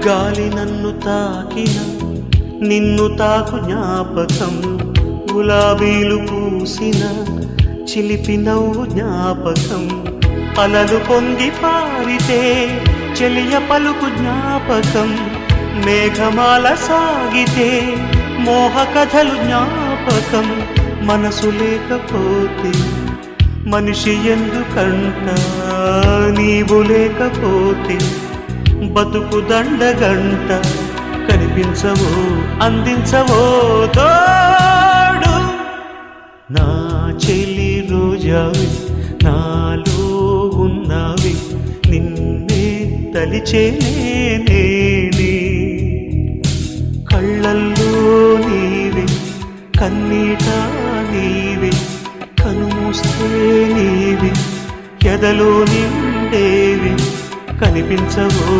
గాలి నన్ను తాకిన నిన్ను తాకు జ్ఞాపకం, గులాబీలు పూసిన చిలిపి నవ్వు జ్ఞాపకం, అలలు పొంగి పారితే చెలియ పలుకు జ్ఞాపకం, మేఘమాల సాగితే మోహ కథలు జ్ఞాపకం. మనసు లేకపోతే మనిషి ఎందుకంట, నీవు లేకపోతే బతుకు దండగంట. కనిపించవో అందించవో తోడు, నా చెలి రోజావి నాలో ఉన్నవి, నిన్నే తలిచేనే కళ్ళల్లో నీవే కన్నీట నీవే, కనుమూస్తే నీవే ఎదలో నిండేవి. కనిపించవో